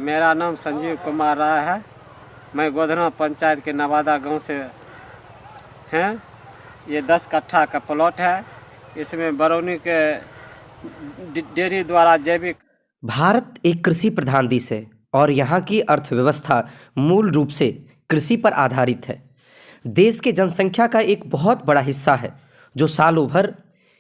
मेरा नाम संजीव कुमार राय है। मैं गोधना पंचायत के नवादा गांव से हैं। ये 10 कट्ठा का प्लॉट है। इसमें बरौनी के डेयरी द्वारा जैविक। भारत एक कृषि प्रधान देश है और यहाँ की अर्थव्यवस्था मूल रूप से कृषि पर आधारित है। देश के जनसंख्या का एक बहुत बड़ा हिस्सा है जो सालों भर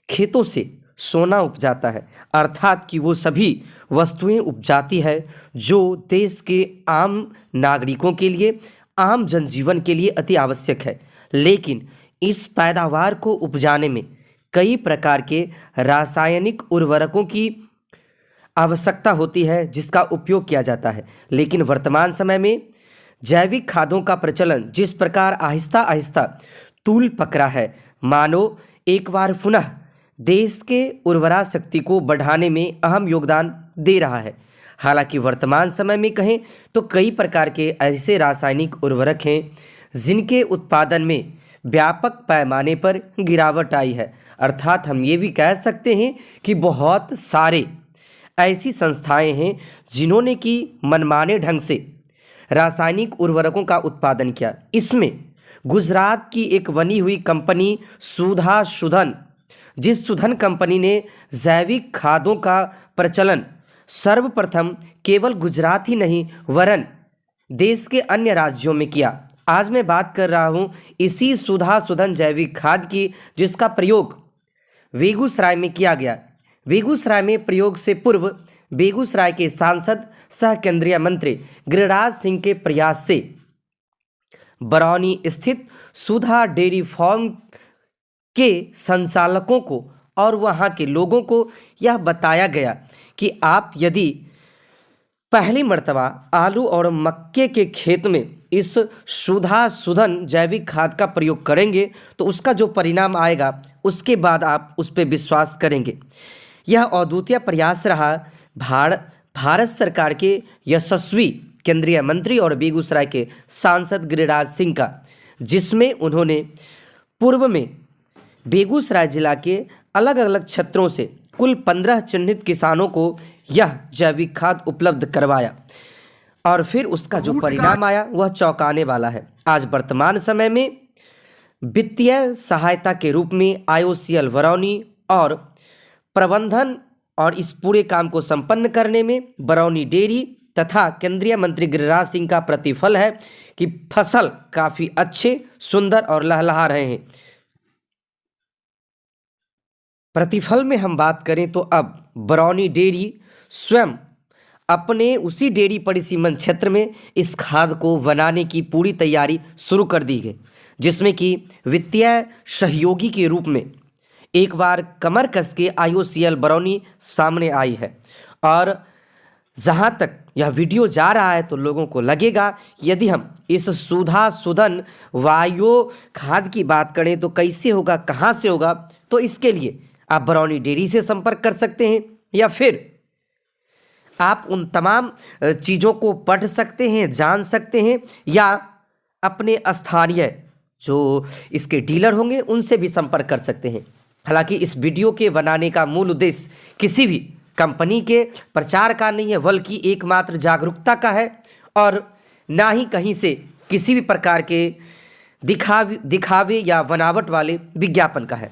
खेतों से सोना उपजाता है, अर्थात कि वो सभी वस्तुएं उपजाती है जो देश के आम नागरिकों के लिए, आम जनजीवन के लिए अति आवश्यक है। लेकिन इस पैदावार को उपजाने में कई प्रकार के रासायनिक उर्वरकों की आवश्यकता होती है जिसका उपयोग किया जाता है। लेकिन वर्तमान समय में जैविक खादों का प्रचलन जिस प्रकार आहिस्ता आहिस्ता तूल पकड़ा है, मानो एक बार पुनः देश के उर्वरा शक्ति को बढ़ाने में अहम योगदान दे रहा है। हालांकि वर्तमान समय में कहें तो कई प्रकार के ऐसे रासायनिक उर्वरक हैं जिनके उत्पादन में व्यापक पैमाने पर गिरावट आई है। अर्थात हम ये भी कह सकते हैं कि बहुत सारे ऐसी संस्थाएं हैं जिन्होंने कि मनमाने ढंग से रासायनिक उर्वरकों का उत्पादन किया। इसमें गुजरात की एक बनी हुई कंपनी सुधा सुधन, जिस सुधन कंपनी ने जैविक खादों का प्रचलन सर्वप्रथम केवल गुजरात ही नहीं वरन देश के अन्य राज्यों में किया। आज मैं बात कर रहा हूं इसी सुधा सुधन जैविक खाद की, जिसका प्रयोग बेगूसराय में किया गया। बेगूसराय में प्रयोग से पूर्व बेगूसराय के सांसद सह केंद्रीय मंत्री गिरिराज सिंह के प्रयास से बरौनी स्थित सुधा डेयरी फार्म के संचालकों को और वहां के लोगों को यह बताया गया कि आप यदि पहली मर्तबा आलू और मक्के के खेत में इस सुधा सुधन जैविक खाद का प्रयोग करेंगे तो उसका जो परिणाम आएगा उसके बाद आप उस पर विश्वास करेंगे। यह अद्वितीय प्रयास रहा भारत सरकार के यशस्वी केंद्रीय मंत्री और बेगूसराय के सांसद गिरिराज सिंह का, जिसमें उन्होंने पूर्व में बेगूसराय जिला के अलग अलग क्षेत्रों से कुल 15 चिन्हित किसानों को यह जैविक खाद उपलब्ध करवाया और फिर उसका जो परिणाम आया वह चौंकाने वाला है। आज वर्तमान समय में वित्तीय सहायता के रूप में IOCL बरौनी और प्रबंधन और इस पूरे काम को संपन्न करने में बरौनी डेयरी तथा केंद्रीय मंत्री गिरिराज सिंह का प्रतिफल है कि फसल काफ़ी अच्छे, सुंदर और लहलहा रहे हैं। प्रतिफल में हम बात करें तो अब बरौनी डेयरी स्वयं अपने उसी डेयरी परिसीमन क्षेत्र में इस खाद को बनाने की पूरी तैयारी शुरू कर दी गई, जिसमें कि वित्तीय सहयोगी के रूप में एक बार कमर कस के IOCL बरौनी सामने आई है। और जहाँ तक यह वीडियो जा रहा है तो लोगों को लगेगा यदि हम इस सुधा सुधन वायु खाद की बात करें तो कैसे होगा, कहाँ से होगा, तो इसके लिए आप बरौनी डेयरी से संपर्क कर सकते हैं या फिर आप उन तमाम चीज़ों को पढ़ सकते हैं, जान सकते हैं, या अपने स्थानीय जो इसके डीलर होंगे उनसे भी संपर्क कर सकते हैं। हालांकि इस वीडियो के बनाने का मूल उद्देश्य किसी भी कंपनी के प्रचार का नहीं है, बल्कि एकमात्र जागरूकता का है और ना ही कहीं से किसी भी प्रकार के दिखावे या बनावट वाले विज्ञापन का है।